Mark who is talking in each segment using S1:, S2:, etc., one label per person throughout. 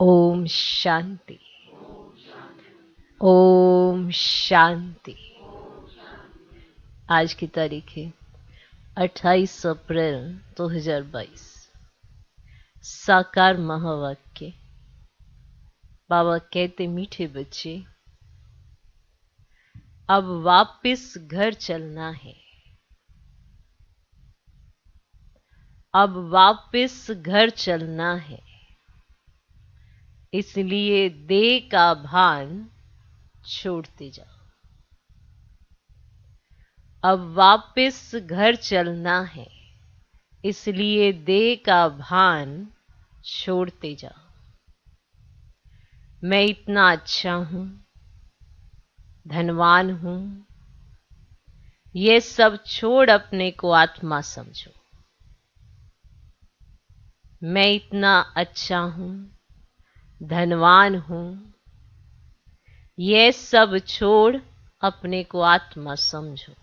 S1: ओम शांति। ओम शांति। आज की तारीख है 28 अप्रैल 2022। साकार महावाक्य। बाबा कहते, मीठे बच्चे, अब वापस घर चलना है। अब वापस घर चलना है, इसलिए देह का भान छोड़ते जाओ। अब वापस घर चलना है, इसलिए देह का भान छोड़ते जाओ। मैं इतना अच्छा हूं, धनवान हूं, ये सब छोड़ अपने को आत्मा समझो। मैं इतना अच्छा हूं, धनवान हूं, ये सब छोड़ अपने को आत्मा समझो।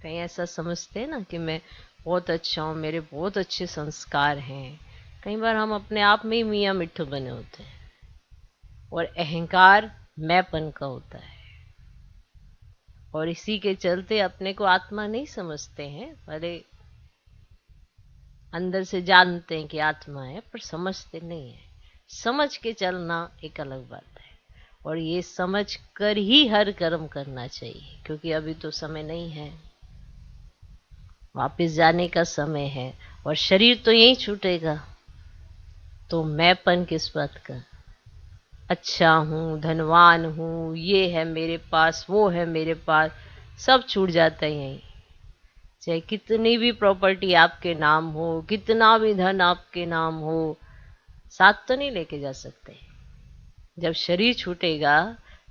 S1: कहीं ऐसा समझते हैं ना कि मैं बहुत अच्छा हूं, मेरे बहुत अच्छे संस्कार हैं। कई बार हम अपने आप में ही मियाँ मिट्ठू बने होते हैं और अहंकार मैंपन का होता है, और इसी के चलते अपने को आत्मा नहीं समझते हैं। भले अंदर से जानते हैं कि आत्मा है, पर समझते नहीं है। समझ के चलना एक अलग बात है, और ये समझ कर ही हर कर्म करना चाहिए, क्योंकि अभी तो समय नहीं है, वापस जाने का समय है, और शरीर तो यही छूटेगा। तो मैंपन किस बात का? अच्छा हूं, धनवान हूं, ये है मेरे पास, वो है मेरे पास, सब छूट जाता है यहीं। चाहे कितनी भी प्रॉपर्टी आपके नाम हो, कितना भी धन आपके नाम हो, साथ तो नहीं लेके जा सकते। जब शरीर छूटेगा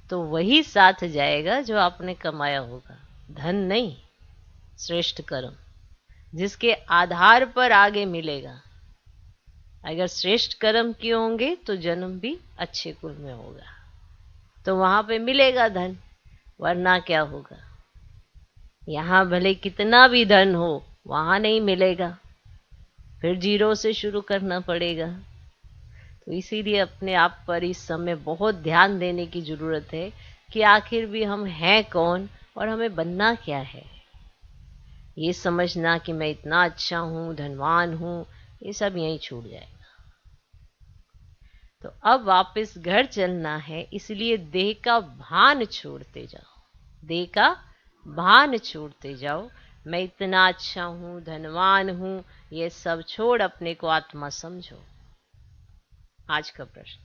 S1: तो वही साथ जाएगा जो आपने कमाया होगा। धन नहीं, श्रेष्ठ कर्म, जिसके आधार पर आगे मिलेगा। अगर श्रेष्ठ कर्म किए होंगे तो जन्म भी अच्छे कुल में होगा, तो वहां पे मिलेगा धन। वरना क्या होगा? यहां भले कितना भी धन हो, वहां नहीं मिलेगा, फिर जीरो से शुरू करना पड़ेगा। तो इसीलिए अपने आप पर इस समय बहुत ध्यान देने की जरूरत है कि आखिर भी हम हैं कौन और हमें बनना क्या है। ये समझना कि मैं इतना अच्छा हूं, धनवान हूं, ये सब यहीं छूट जाएगा। तो अब वापस घर चलना है, इसलिए देह का भान छोड़ते जाओ। देह का भान छोड़ते जाओ। मैं इतना अच्छा हूं, धनवान हूं, ये सब छोड़ अपने को आत्मा समझो। आज का प्रश्न,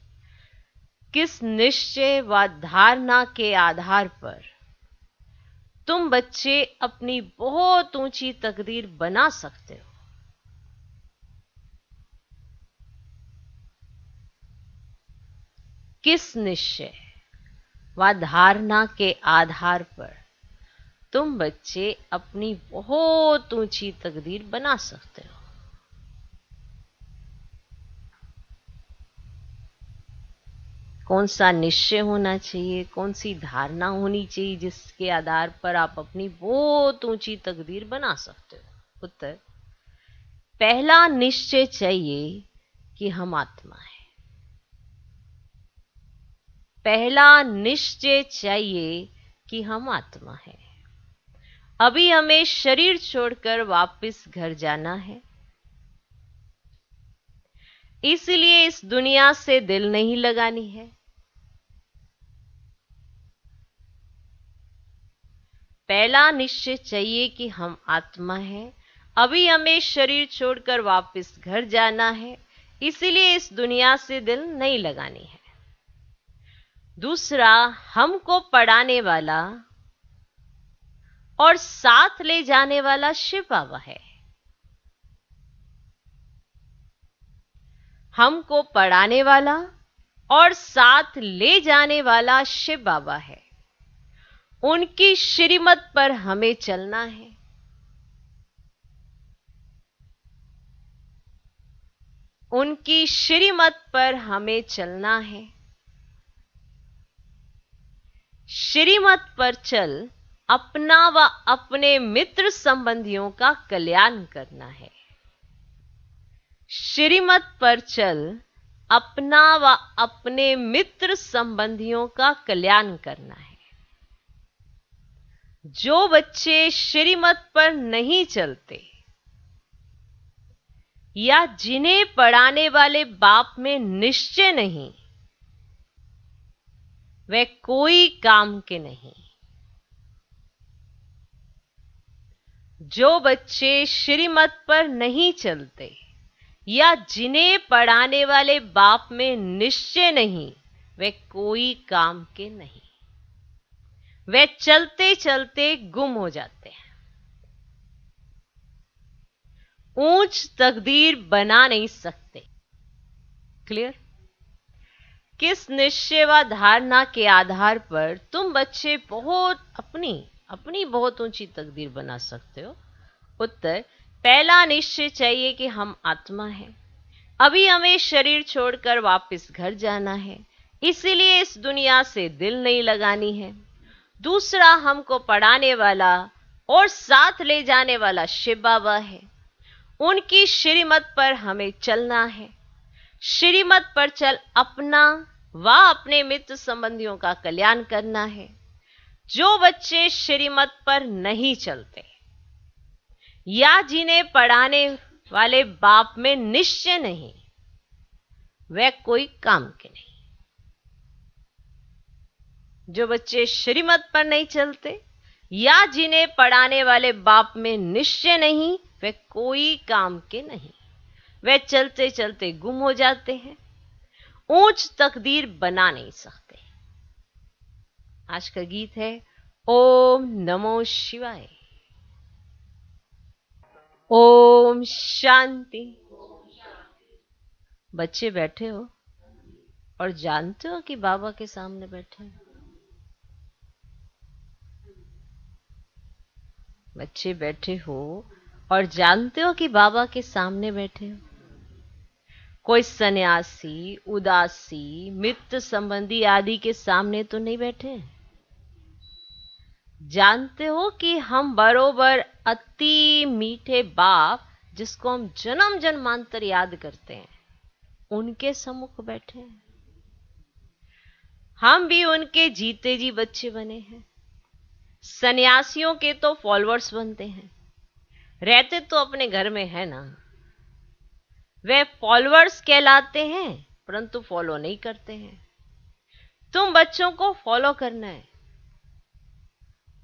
S1: किस निश्चय व धारणा के आधार पर तुम बच्चे अपनी बहुत ऊंची तकदीर बना सकते हो? किस निश्चय व धारणा के आधार पर तुम बच्चे अपनी बहुत ऊंची तकदीर बना सकते हो? कौन सा निश्चय होना चाहिए, कौन सी धारणा होनी चाहिए जिसके आधार पर आप अपनी बहुत ऊंची तकदीर बना सकते हो? उत्तर, पहला निश्चय चाहिए कि हम आत्मा है। पहला निश्चय चाहिए कि हम आत्मा है। अभी हमें शरीर छोड़कर वापस घर जाना है, इसलिए इस दुनिया से दिल नहीं लगानी है। पहला निश्चय चाहिए कि हम आत्मा है, अभी हमें शरीर छोड़कर वापस घर जाना है, इसलिए इस दुनिया से दिल नहीं लगानी है। दूसरा, हमको पढ़ाने वाला और साथ ले जाने वाला शिव बाबा है। हमको पढ़ाने वाला और साथ ले जाने वाला शिव बाबा है। उनकी श्रीमत पर हमें चलना है। उनकी श्रीमत पर हमें चलना है। श्रीमत पर चल अपना व अपने मित्र संबंधियों का कल्याण करना है। श्रीमत पर चल, अपना व अपने मित्र संबंधियों का कल्याण करना है। जो बच्चे श्रीमत पर नहीं चलते या जिन्हें पढ़ाने वाले बाप में निश्चय नहीं, वे कोई काम के नहीं। जो बच्चे श्रीमत पर नहीं चलते या जिन्हें पढ़ाने वाले बाप में निश्चय नहीं, वे कोई काम के नहीं। वे चलते चलते गुम हो जाते हैं, ऊंच तकदीर बना नहीं सकते। क्लियर? किस निश्चय व धारणा के आधार पर तुम बच्चे अपनी बहुत ऊंची तकदीर बना सकते हो? उत्तर, पहला निश्चय चाहिए कि हम आत्मा हैं, अभी हमें शरीर छोड़कर वापस घर जाना है, इसीलिए इस दुनिया से दिल नहीं लगानी है। दूसरा, हमको पढ़ाने वाला और साथ ले जाने वाला शिव बाबा है, उनकी श्रीमत पर हमें चलना है। श्रीमत पर चल अपना व अपने मित्र संबंधियों का कल्याण करना है। जो बच्चे श्रीमत पर नहीं चलते या जिन्हें पढ़ाने वाले बाप में निश्चय नहीं, वे कोई काम के नहीं। जो बच्चे श्रीमत पर नहीं चलते या जिन्हें पढ़ाने वाले बाप में निश्चय नहीं, वे कोई काम के नहीं। वे चलते चलते गुम हो जाते हैं, ऊंच तकदीर बना नहीं सकते। आज का गीत है ओम नमो शिवाय। ओम शांति। बच्चे बैठे हो और जानते हो कि बाबा के सामने बैठे हो। बच्चे बैठे हो और जानते हो कि बाबा के सामने बैठे हो। कोई सन्यासी, उदासी, मित्र संबंधी आदि के सामने तो नहीं बैठे। जानते हो कि हम बरोबर अति मीठे बाप, जिसको हम जन्म जन्मांतर याद करते हैं, उनके सम्मुख बैठे हैं। हम भी उनके जीते जी बच्चे बने हैं। सन्यासियों के तो फॉलोअर्स बनते हैं, रहते तो अपने घर में है ना। वे फॉलोअर्स कहलाते हैं परंतु फॉलो नहीं करते हैं। तुम बच्चों को फॉलो करना है।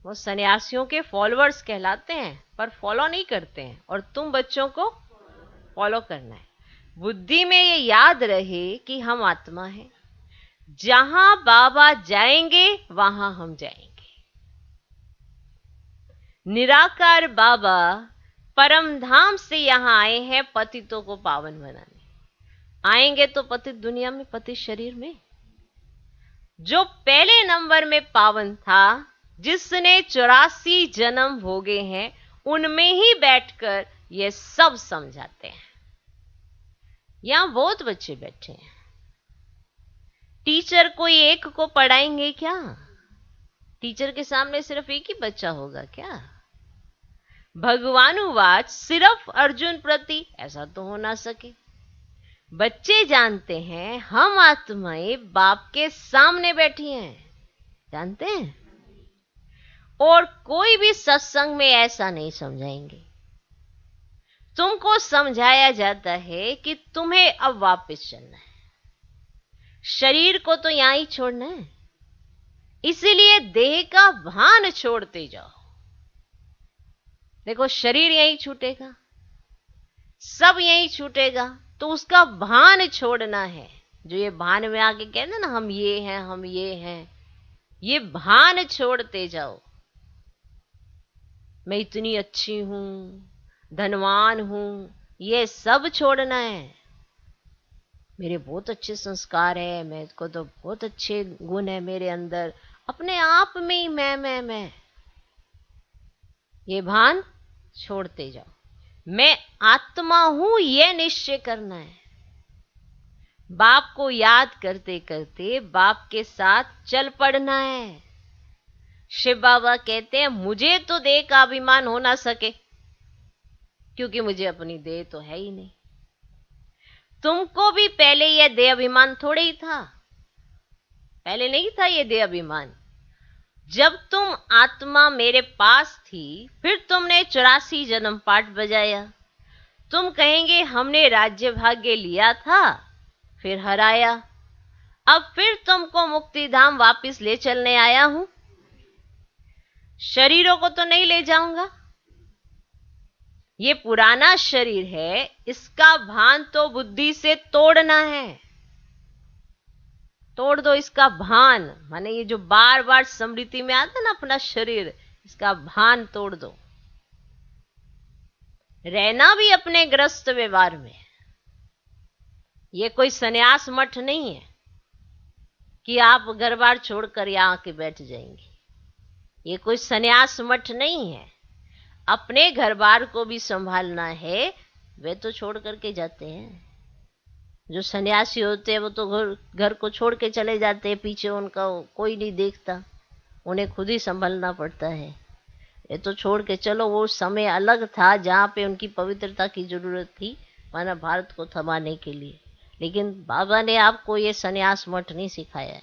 S1: वो सन्यासियों के फॉलोअर्स कहलाते हैं पर फॉलो नहीं करते हैं, और तुम बच्चों को फॉलो करना है। बुद्धि में ये याद रहे कि हम आत्मा हैं, जहां बाबा जाएंगे वहां हम जाएंगे। निराकार बाबा परम धाम से यहां आए हैं पतितों को पावन बनाने। आएंगे तो पतित दुनिया में, पतित शरीर में। जो पहले नंबर में पावन था, जिसने 84 जन्म भोगे हैं, उनमें ही बैठकर ये सब समझाते हैं। यहां बहुत बच्चे बैठे हैं। टीचर कोई एक को पढ़ाएंगे क्या? टीचर के सामने सिर्फ एक ही बच्चा होगा क्या? भगवानुवाच सिर्फ अर्जुन प्रति, ऐसा तो हो ना सके। बच्चे जानते हैं हम आत्माएं बाप के सामने बैठी हैं, जानते हैं। और कोई भी सत्संग में ऐसा नहीं समझाएंगे। तुमको समझाया जाता है कि तुम्हें अब वापस चलना है, शरीर को तो यहां ही छोड़ना है, इसीलिए देह का भान छोड़ते जाओ। देखो, शरीर यहीं छूटेगा, सब यहीं छूटेगा, तो उसका भान छोड़ना है। जो ये भान में आके कहते ना, हम ये हैं, हम ये हैं, ये भान छोड़ते जाओ। मैं इतनी अच्छी हूं, धनवान हूं, ये सब छोड़ना है। मेरे बहुत अच्छे संस्कार है, मेरे को तो बहुत अच्छे गुण है मेरे अंदर, अपने आप में ही मैं, ये भान छोड़ते जाओ। मैं आत्मा हूं, यह निश्चय करना है। बाप को याद करते करते बाप के साथ चल पड़ना है। शिव बाबा कहते हैं, मुझे तो देह का अभिमान हो ना सके, क्योंकि मुझे अपनी देह तो है ही नहीं। तुमको भी पहले यह देह अभिमान थोड़े ही था, पहले नहीं था ये देह अभिमान। जब तुम आत्मा मेरे पास थी, फिर तुमने 84 जन्म पाठ बजाया। तुम कहेंगे हमने राज्य भाग्य लिया था, फिर हराया, अब फिर तुमको मुक्ति धाम वापिस ले चलने आया हूं। शरीरों को तो नहीं ले जाऊंगा, ये पुराना शरीर है, इसका भान तो बुद्धि से तोड़ना है। तोड़ दो इसका भान, माने ये जो बार बार स्मृति में आता ना अपना शरीर, इसका भान तोड़ दो। रहना भी अपने ग्रस्त व्यवहार में, ये कोई सन्यास मठ नहीं है कि आप घर बार छोड़कर यहां आके बैठ जाएंगे। ये कोई सन्यास मठ नहीं है। अपने घर बार को भी संभालना है। वे तो छोड़ करके जाते हैं, जो सन्यासी होते हैं वो तो घर को छोड़ के चले जाते हैं, पीछे उनका कोई नहीं देखता, उन्हें खुद ही संभलना पड़ता है। ये तो छोड़ के चलो, वो समय अलग था जहाँ पे उनकी पवित्रता की जरूरत थी माना भारत को थमाने के लिए। लेकिन बाबा ने आपको ये सन्यास मठ नहीं सिखाया है।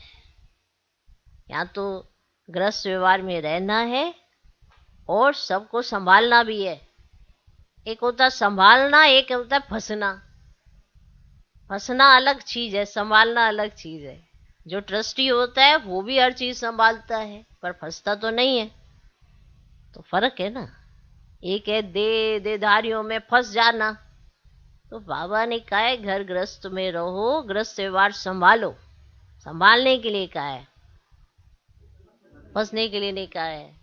S1: यहाँ तो गृहस्थ व्यवहार में रहना है और सबको संभालना भी है। एक होता है संभालना, एक होता है फंसना। फंसना अलग चीज है, संभालना अलग चीज है। जो ट्रस्टी होता है वो भी हर चीज संभालता है, पर फंसता तो नहीं है। तो फर्क है ना। एक है देधारियों में फंस जाना। तो बाबा ने कहा है घर गृहस्थ में रहो, गृहस्थ व्यवहार संभालो। संभालने के लिए कहा है, फंसने के लिए नहीं कहा है।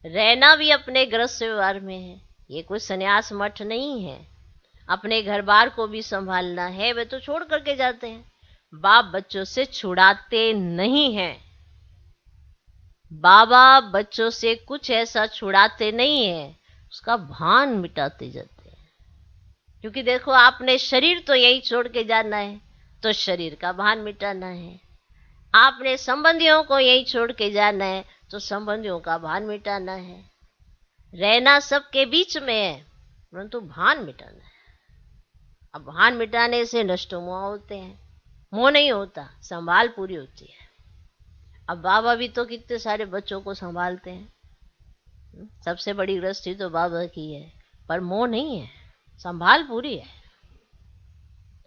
S1: रहना भी अपने गृहस्थ व्यवहार में है, ये कोई सन्यास मठ नहीं है। अपने घर बार को भी संभालना है। वे तो छोड़ करके जाते हैं, बाप बच्चों से छुड़ाते नहीं हैं। बाबा बच्चों से कुछ ऐसा छुड़ाते नहीं है, उसका भान मिटाते जाते हैं। क्योंकि देखो आपने शरीर तो यही छोड़ के जाना है, तो शरीर का भान मिटाना है। आपने संबंधियों को यही छोड़ के जाना है, तो संबंधियों का भान मिटाना है। रहना सबके बीच में है, परंतु भान मिटाना है। अब भान मिटाने से नष्ट मोह होते हैं, मोह नहीं होता, संभाल पूरी होती है। अब बाबा भी तो कितने सारे बच्चों को संभालते हैं। सबसे बड़ी गृहस्थी तो बाबा की है, पर मोह नहीं है, संभाल पूरी है।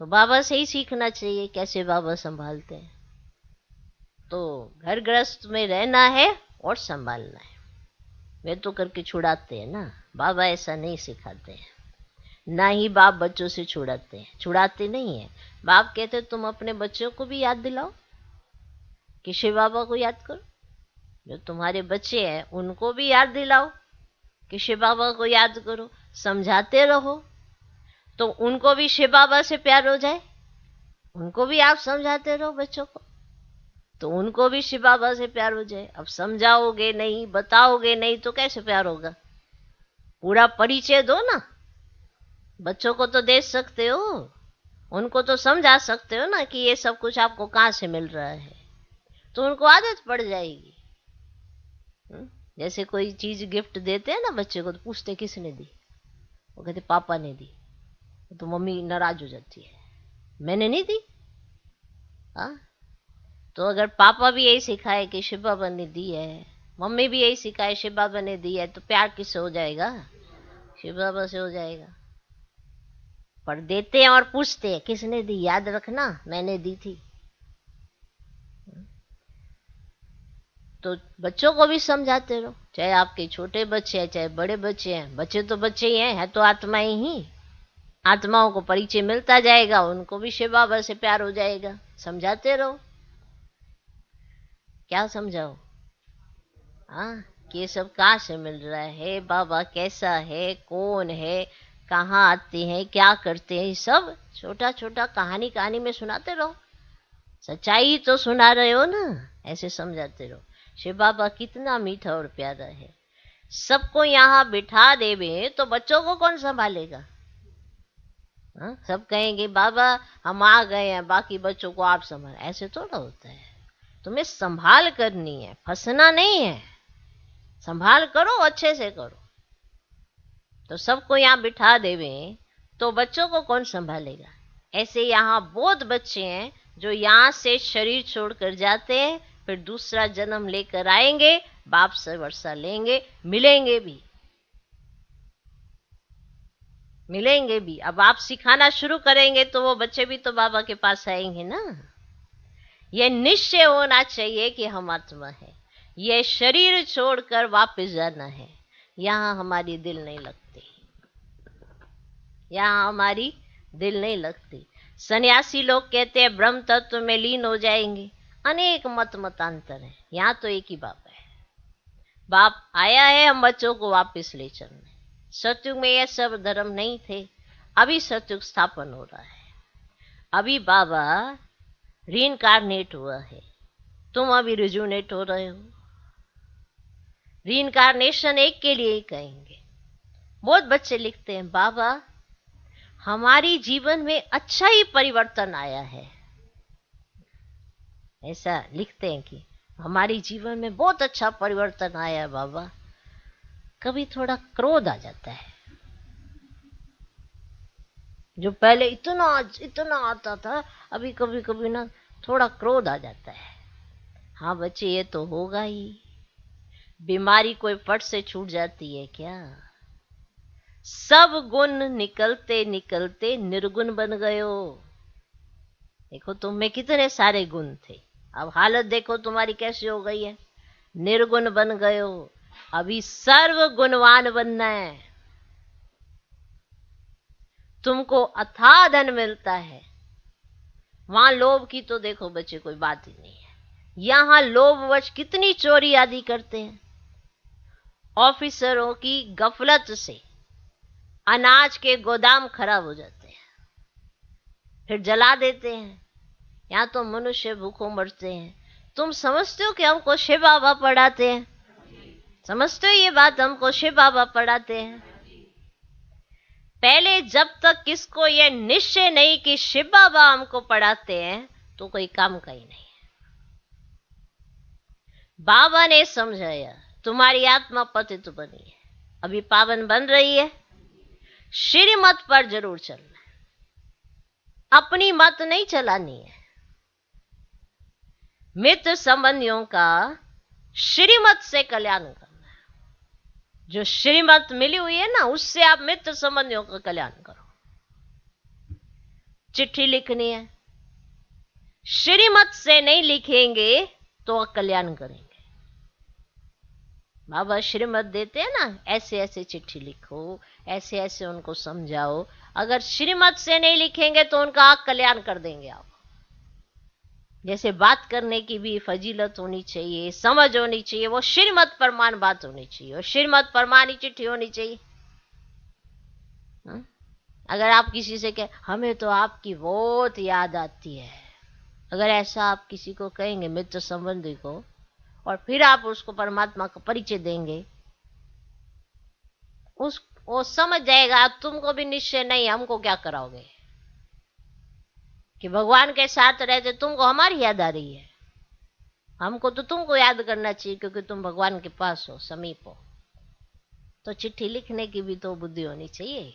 S1: तो बाबा से ही सीखना चाहिए कैसे बाबा संभालते हैं। तो घर गृहस्थ में रहना है और संभालना है। वे तो करके छुड़ाते हैं ना, बाबा ऐसा नहीं सिखाते हैं। ना ही बाप बच्चों से छुड़ाते हैं, छुड़ाते नहीं है। बाप कहते तुम अपने बच्चों को भी याद दिलाओ कि शिव बाबा को याद करो। जो तुम्हारे बच्चे हैं उनको भी याद दिलाओ कि शिव बाबा को याद करो। समझाते रहो तो उनको भी शिव बाबा से प्यार हो जाए। उनको भी आप समझाते रहो बच्चों को, तो उनको भी शिव बाबा से प्यार हो जाए। अब समझाओगे नहीं, बताओगे नहीं, तो कैसे प्यार होगा? पूरा परिचय दो ना। बच्चों को तो दे सकते हो, उनको तो समझा सकते हो ना कि ये सब कुछ आपको कहाँ से मिल रहा है, तो उनको आदत पड़ जाएगी। जैसे कोई चीज गिफ्ट देते हैं ना बच्चे को, तो पूछते किसने दी, वो कहते पापा ने दी, तो मम्मी नाराज हो जाती है, मैंने नहीं दी। हाँ, तो अगर पापा भी यही सिखाए कि शिव बाबा ने दी है, मम्मी भी यही सिखाए शिव बाबा ने दी है, तो प्यार किससे हो जाएगा? शिव बाबा से हो जाएगा। पर देते हैं और पूछते हैं किसने दी, याद रखना मैंने दी थी। तो बच्चों को भी समझाते रहो, चाहे आपके छोटे बच्चे हैं चाहे बड़े बच्चे हैं। बच्चे तो बच्चे ही हैं, है तो आत्माएं ही। आत्माओं को परिचय मिलता जाएगा, उनको भी शिव बाबा से प्यार हो जाएगा। समझाते रहो। क्या समझाओ? हाँ, कि ये सब कहाँ से मिल रहा है, बाबा कैसा है, कौन है, कहाँ आते हैं, क्या करते हैं, सब छोटा छोटा कहानी कहानी में सुनाते रहो। सच्चाई तो सुना रहे हो ना, ऐसे समझाते रहो। शिव बाबा कितना मीठा और प्यारा है। सबको यहाँ बिठा देवे तो बच्चों को कौन संभालेगा? हाँ, सब कहेंगे बाबा हम आ गए हैं, बाकी बच्चों को आप संभाल। ऐसे थोड़ा होता है। तुम्हें संभाल करनी है, फंसना नहीं है। संभाल करो, अच्छे से करो। तो सबको यहाँ बिठा देवे तो बच्चों को कौन संभालेगा? ऐसे यहाँ बहुत बच्चे हैं जो यहाँ से शरीर छोड़कर जाते हैं, फिर दूसरा जन्म लेकर आएंगे, बाप से वर्षा लेंगे, मिलेंगे भी। अब आप सिखाना शुरू करेंगे तो वो बच्चे भी तो बाबा के पास आएंगे ना। यह निश्चय होना चाहिए कि हम आत्मा है, यह शरीर छोड़कर वापस जाना है। यहाँ हमारी दिल नहीं लगती, यहाँ हमारी दिल नहीं लगती। सन्यासी लोग कहते हैं ब्रह्म तत्व में लीन हो जाएंगे, अनेक मतांतर है। यहाँ तो एक ही बाप है, बाप आया है हम बच्चों को वापस ले चलने। सतयुग में ये सब धर्म नहीं थे, अभी सतयुग स्थापन हो रहा है, अभी बाबा रीइंकारनेट हुआ है, तुम अभी रिजुनेट हो रहे हो। रीइंकारनेशन एक के लिए ही कहेंगे। बहुत बच्चे लिखते हैं बाबा हमारी जीवन में अच्छा ही परिवर्तन आया है, ऐसा लिखते हैं कि हमारी जीवन में बहुत अच्छा परिवर्तन आया है बाबा। कभी थोड़ा क्रोध आ जाता है, जो पहले इतना आता था, अभी कभी कभी ना थोड़ा क्रोध आ जाता है। हाँ बच्चे, ये तो होगा ही। बीमारी कोई फट से छूट जाती है क्या? सब गुण निकलते निकलते निर्गुण बन गयो। देखो तुम में कितने सारे गुण थे, अब हालत देखो तुम्हारी कैसी हो गई है, निर्गुण बन गयो। अभी सर्व गुणवान बनना है, तुमको अथाह धन मिलता है। वहां लोभ की तो देखो बच्चे कोई बात ही नहीं है। यहां लोभवश कितनी चोरी आदि करते हैं। ऑफिसरों की गफलत से अनाज के गोदाम खराब हो जाते हैं, फिर जला देते हैं। यहाँ तो मनुष्य भूखों मरते हैं। तुम समझते हो कि हमको शिव बाबा पढ़ाते हैं? समझते हो ये बात? हमको शिव बाबा पढ़ाते हैं। पहले जब तक किसको ये निश्चय नहीं कि शिव बाबा हमको पढ़ाते हैं, तो कोई काम का ही नहीं है। बाबा ने समझाया तुम्हारी आत्मा पतित बनी है, अभी पावन बन रही है, श्रीमत पर जरूर चलना है, अपनी मत नहीं चलानी है। मित्र संबंधियों का श्रीमत से कल्याण करना है। जो श्रीमत मिली हुई है ना, उससे आप मित्र संबंधियों का कल्याण करो। चिट्ठी लिखनी है, श्रीमत से नहीं लिखेंगे तो कल्याण करेंगे। बाबा श्रीमत देते हैं ना, ऐसे ऐसे चिट्ठी लिखो, ऐसे ऐसे उनको समझाओ। अगर श्रीमत से नहीं लिखेंगे तो उनका कल्याण कर देंगे आप। जैसे बात करने की भी फजीलत होनी चाहिए, समझ होनी चाहिए, वो श्रीमत परमान बात होनी चाहिए, वो श्रीमत परमान ही चिट्ठी होनी चाहिए। अगर आप किसी से कहें हमें तो आपकी बहुत याद आती है, अगर ऐसा आप किसी को कहेंगे मित्र संबंधी को, और फिर आप उसको परमात्मा का परिचय देंगे, वो समझ जाएगा तुमको भी निश्चय नहीं, हमको क्या कराओगे कि भगवान के साथ रहते तुमको हमारी याद आ रही है। हमको तो तुमको याद करना चाहिए क्योंकि तुम भगवान के पास हो, समीप हो। तो चिट्ठी लिखने की भी तो बुद्धि होनी चाहिए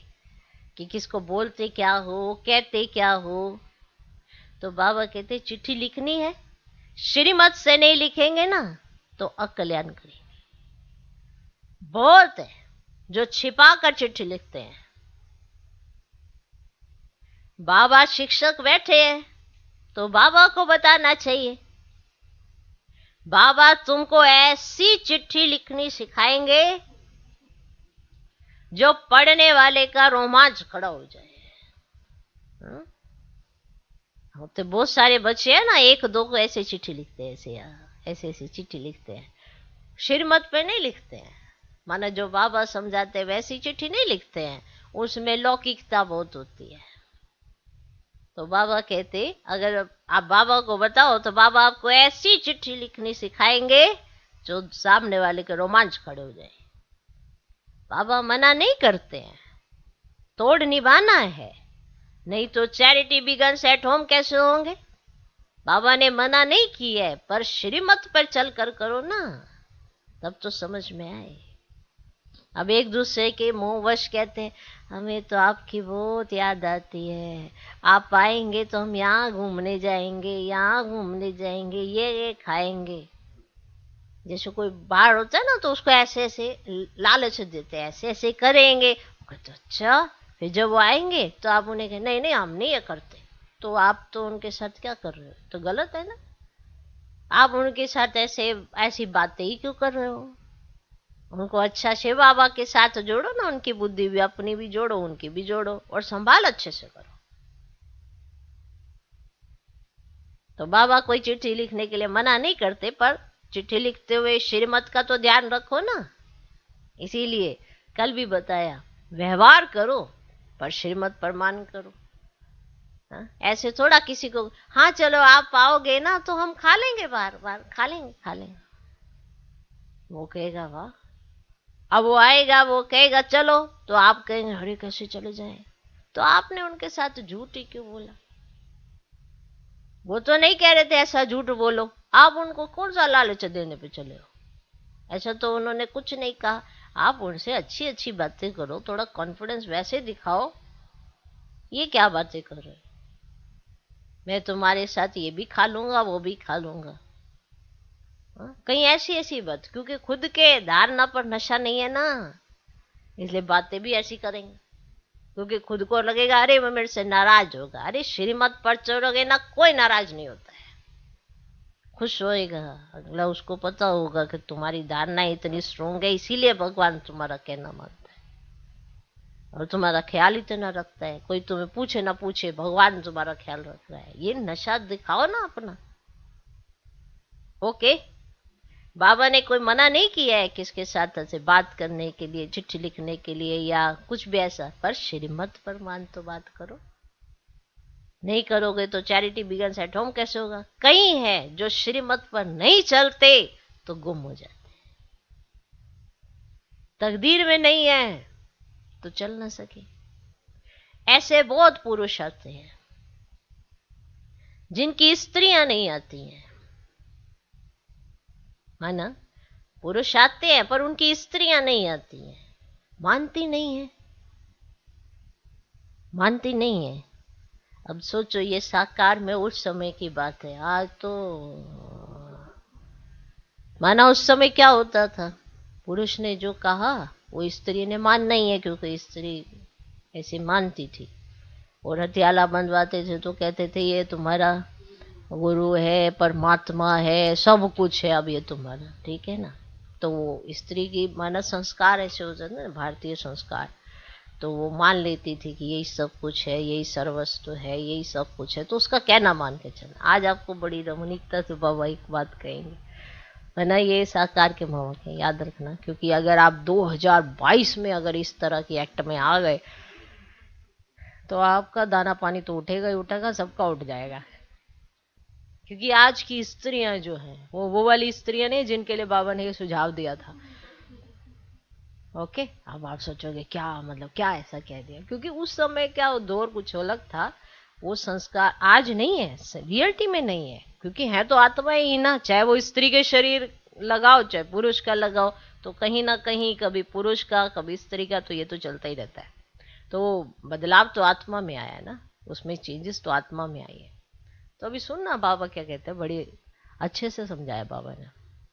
S1: कि किसको बोलते क्या हो, कहते क्या हो। तो बाबा कहते चिट्ठी लिखनी है, श्रीमत से नहीं लिखेंगे ना तो अकल्याण करेंगे। बहुत है जो छिपा कर चिट्ठी लिखते हैं। बाबा शिक्षक बैठे हैं तो बाबा को बताना चाहिए, बाबा तुमको ऐसी चिट्ठी लिखनी सिखाएंगे जो पढ़ने वाले का रोमांच खड़ा हो जाए। तो बहुत सारे बच्चे हैं ना, एक दो को ऐसे चिट्ठी लिखते हैं, ऐसे ऐसे चिट्ठी लिखते हैं, श्रीमत पे नहीं लिखते हैं। माना जो बाबा समझाते हैं वैसी चिट्ठी नहीं लिखते हैं, उसमें लौकिकता बहुत होती है। तो बाबा कहते अगर आप बाबा को बताओ तो बाबा आपको ऐसी चिट्ठी लिखनी सिखाएंगे जो सामने वाले के रोमांच खड़े हो जाए। बाबा मना नहीं करते हैं, तोड़ निभाना है, नहीं तो चैरिटी बिगन्स एट होम कैसे होंगे। बाबा ने मना नहीं किया है, पर श्रीमत पर चल कर करो ना, तब तो समझ में आए। अब एक दूसरे के मोहवश कहते हैं हमें तो आपकी बहुत याद आती है, आप आएंगे तो हम यहाँ घूमने जाएंगे, यहाँ घूमने जाएंगे, ये खाएंगे। जैसे कोई बाहर होता है ना तो उसको ऐसे ऐसे लालच देते हैं, ऐसे ऐसे करेंगे। वो कहते अच्छा, फिर जब वो आएंगे तो आप उन्हें कहें नहीं नहीं हम नहीं ये करते, तो आप तो उनके साथ क्या कर रहे हो, तो गलत है ना। आप उनके साथ ऐसे ऐसी बातें ही क्यों कर रहे हो। उनको अच्छा शिव बाबा के साथ जोड़ो ना, उनकी बुद्धि भी अपनी भी जोड़ो, उनकी भी जोड़ो, और संभाल अच्छे से करो। तो बाबा कोई चिट्ठी लिखने के लिए मना नहीं करते, पर चिट्ठी लिखते हुए श्रीमत का तो ध्यान रखो ना। इसीलिए कल भी बताया, व्यवहार करो पर श्रीमत पर मान करो। हाँ? ऐसे थोड़ा किसी को हाँ चलो आप आओगे ना तो हम खा लेंगे, बार बार खा लेंगे खा लेंगे। वो कहेगा वाह, अब वो आएगा वो कहेगा चलो, तो आप कहेंगे अरे कैसे चले जाए, तो आपने उनके साथ झूठ ही क्यों बोला। वो तो नहीं कह रहे थे ऐसा झूठ बोलो, आप उनको कौन सा लालच देने पे चले हो। ऐसा तो उन्होंने कुछ नहीं कहा। आप उनसे अच्छी अच्छी बातें करो, थोड़ा कॉन्फिडेंस वैसे दिखाओ। ये क्या बातें कर रहे हो, मैं तुम्हारे साथ ये भी खा लूंगा वो भी खा लूंगा। कहीं ऐसी ऐसी बात, क्योंकि खुद के धारणा पर नशा नहीं है ना, इसलिए बातें भी ऐसी करेंगे। क्योंकि खुद को लगेगा अरे वो मेरे से नाराज होगा। अरे श्रीमत पर चढ़ोगे ना, कोई नाराज नहीं होता है, खुश होएगा अगला। उसको पता होगा कि तुम्हारी धारणा इतनी स्ट्रोंग है, इसीलिए भगवान तुम्हारा कहना मानता है और तुम्हारा ख्याल इतना रखता है। कोई तुम्हें पूछे ना पूछे, भगवान तुम्हारा ख्याल रख रहा है। ये नशा दिखाओ ना अपना। ओके, बाबा ने कोई मना नहीं किया है किसके साथ ऐसे बात करने के लिए, चिट्ठी लिखने के लिए या कुछ भी ऐसा, पर श्रीमत पर मान तो बात करो। नहीं करोगे तो चैरिटी बिगन्स एट होम कैसे होगा। कई है जो श्रीमत पर नहीं चलते तो गुम हो जाते, तकदीर में नहीं है तो चल ना सके। ऐसे बहुत पुरुष आते हैं जिनकी स्त्रियां नहीं आती हैं, है ना। पुरुष आते हैं पर उनकी स्त्रियां नहीं आती हैं, मानती नहीं है, मानती नहीं है। अब सोचो ये साकार में उस समय की बात है, आज तो माना उस समय क्या होता था, पुरुष ने जो कहा वो स्त्री ने मानना ही है, क्योंकि स्त्री ऐसे मानती थी। और हथियाला बंधवाते थे तो कहते थे ये तुम्हारा गुरु है, परमात्मा है, सब कुछ है, अब ये तुम्हारा, ठीक है ना। तो वो स्त्री की मानस संस्कार ऐसे हो जाते ना, भारतीय संस्कार, तो वो मान लेती थी कि यही सब कुछ है, यही सर्वस्व है, यही सब कुछ है, तो उसका कहना मान के चलना। आज आपको बड़ी रमणीकता से बाबा एक बात कहेंगे, है ना, ये साकार के मामक है, याद रखना। क्योंकि अगर आप 2022 में अगर इस तरह की एक्ट में आ गए तो आपका दाना पानी तो उठेगा ही उठेगा, सबका उठ जाएगा। क्योंकि आज की स्त्रियां जो हैं वो वाली स्त्रियां नहीं जिनके लिए बाबा ने ये सुझाव दिया था। ओके, अब आप सोचोगे क्या मतलब क्या ऐसा कह दिया, क्योंकि उस समय क्या वो दौर कुछ अलग था, वो संस्कार आज नहीं है, रियलिटी में नहीं है। क्योंकि है तो आत्मा ही ना, चाहे वो स्त्री के शरीर लगाओ चाहे पुरुष का लगाओ, तो कहीं ना कहीं कभी पुरुष का कभी स्त्री का, तो ये तो चलता ही रहता है। तो बदलाव तो आत्मा में आया ना, उसमें चेंजेस तो आत्मा में आई है। तो अभी सुनना बाबा क्या कहते हैं, बड़े अच्छे से समझाया बाबा ने।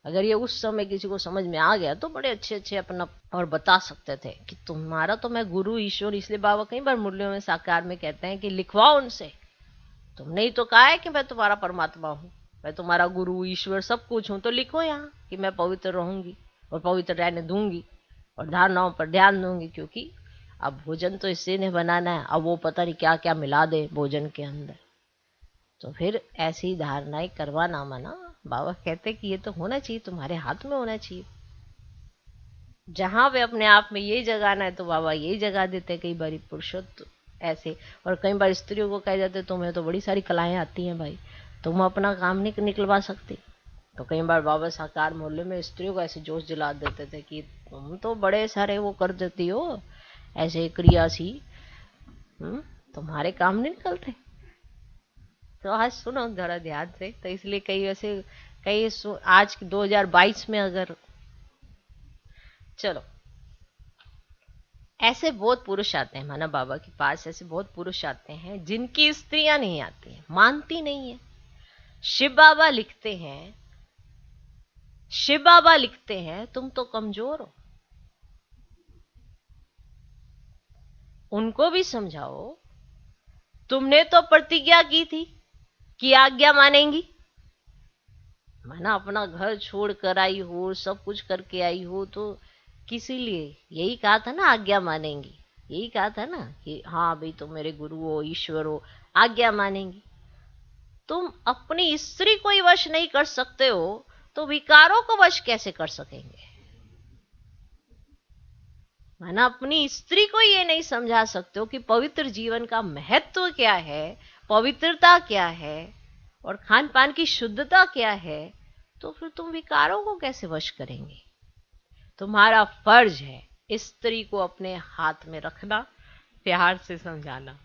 S1: अगर ये उस समय किसी को समझ में आ गया तो बड़े अच्छे अच्छे अपना और बता सकते थे कि तुम्हारा तो मैं गुरु ईश्वर। इसलिए बाबा कई बार मुरलियों में साकार में कहते हैं कि लिखवाओ उनसे, तुमने ही तो कहा है कि मैं तुम्हारा परमात्मा हूँ, मैं तुम्हारा गुरु ईश्वर सब कुछ हूँ, तो लिखो यहाँ कि मैं पवित्र रहूंगी और पवित्र रहने दूंगी और धारणाओं पर ध्यान दूंगी। क्योंकि अब भोजन तो इसी ने बनाना है, अब वो पता नहीं क्या क्या मिला दे भोजन के अंदर, तो फिर ऐसी धारणाएं करवाना मना। बाबा कहते कि ये तो होना चाहिए, तुम्हारे हाथ में होना चाहिए। जहां वे अपने आप में ये जगाना है तो बाबा यही जगा देते। कई बार पुरुषोत्व ऐसे, और कई बार स्त्रियों को कह जाते तुम्हें तो बड़ी सारी कलाएं आती हैं भाई, तुम अपना काम नहीं निकलवा सकती। तो कई बार बाबा साकार मोहल्ले में स्त्रियों को ऐसे जोश दिला देते थे कि तुम तो बड़े सारे वो कर देती हो ऐसे क्रिया सी, तुम्हारे काम नहीं निकलते। तो आज सुनो जरा ध्यान से। तो इसलिए कई ऐसे कई आज 2022 में अगर चलो ऐसे बहुत पुरुष आते हैं माना बाबा के पास, ऐसे बहुत पुरुष आते हैं जिनकी स्त्रियां नहीं आती हैं, मानती नहीं है। शिव बाबा लिखते हैं, शिव बाबा लिखते हैं तुम तो कमजोर हो, उनको भी समझाओ, तुमने तो प्रतिज्ञा की थी कि आज्ञा मानेंगी, माना अपना घर छोड़ कर आई हो, सब कुछ करके आई हो, तो किसी लिए यही कहा था ना आज्ञा मानेंगी, यही कहा था ना कि हाँ भाई तुम मेरे गुरु हो, ईश्वर हो, आज्ञा मानेंगी। तुम अपनी स्त्री को ही वश नहीं कर सकते हो तो विकारों को वश कैसे कर सकेंगे? माना अपनी स्त्री को ये नहीं समझा सकते हो कि पवित्र जीवन का महत्व क्या है, पवित्रता क्या है और खान पान की शुद्धता क्या है, तो फिर तुम विकारों को कैसे वश करेंगे? तुम्हारा फर्ज है स्त्री को अपने हाथ में रखना, प्यार से समझाना।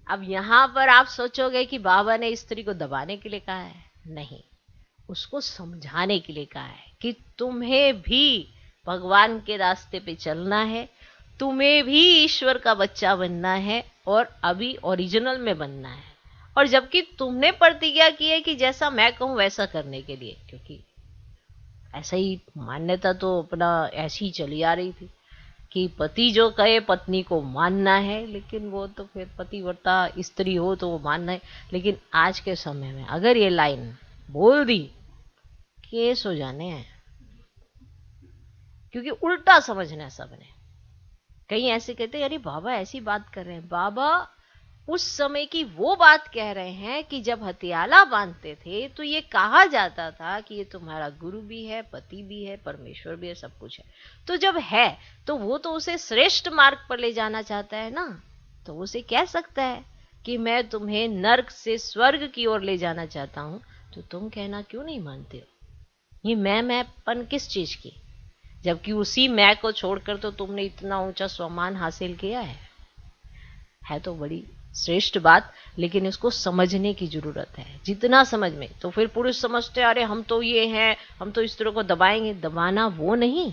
S1: अब यहां पर आप सोचोगे कि बाबा ने स्त्री को दबाने के लिए कहा है, नहीं, उसको समझाने के लिए कहा है कि तुम्हें भी भगवान के रास्ते पे चलना है, तुम्हें भी ईश्वर का बच्चा बनना है और अभी ओरिजिनल में बनना है। और जबकि तुमने प्रतिज्ञा की है कि जैसा मैं कहूं वैसा करने के लिए, क्योंकि ऐसा ही मान्यता तो अपना ऐसी ही चली आ रही थी कि पति जो कहे पत्नी को मानना है, लेकिन वो तो फिर पतिव्रता स्त्री हो तो वो मानना है। लेकिन आज के समय में अगर ये लाइन बोल दी, केस हो जाने हैं, क्योंकि उल्टा समझना है सबने। कहीं ऐसे कहते हैं अरे बाबा ऐसी बात कर रहे हैं, बाबा उस समय की वो बात कह रहे हैं कि जब हथियाला बांधते थे तो ये कहा जाता था कि ये तुम्हारा गुरु भी है, पति भी है, परमेश्वर भी है, सब कुछ है। तो जब है तो वो तो उसे श्रेष्ठ मार्ग पर ले जाना चाहता है ना, तो उसे कह सकता है कि मैं तुम्हें नर्क से स्वर्ग की ओर ले जाना चाहता हूं, तो तुम कहना क्यों नहीं मानते हो? ये मैंपन किस चीज की? जबकि उसी मैं को छोड़कर तो तुमने इतना ऊंचा सम्मान हासिल किया है तो बड़ी श्रेष्ठ बात, लेकिन इसको समझने की जरूरत है। जितना समझ में, तो फिर पुरुष समझते अरे हम तो ये हैं, हम तो इस तरह को दबाएंगे। दबाना वो नहीं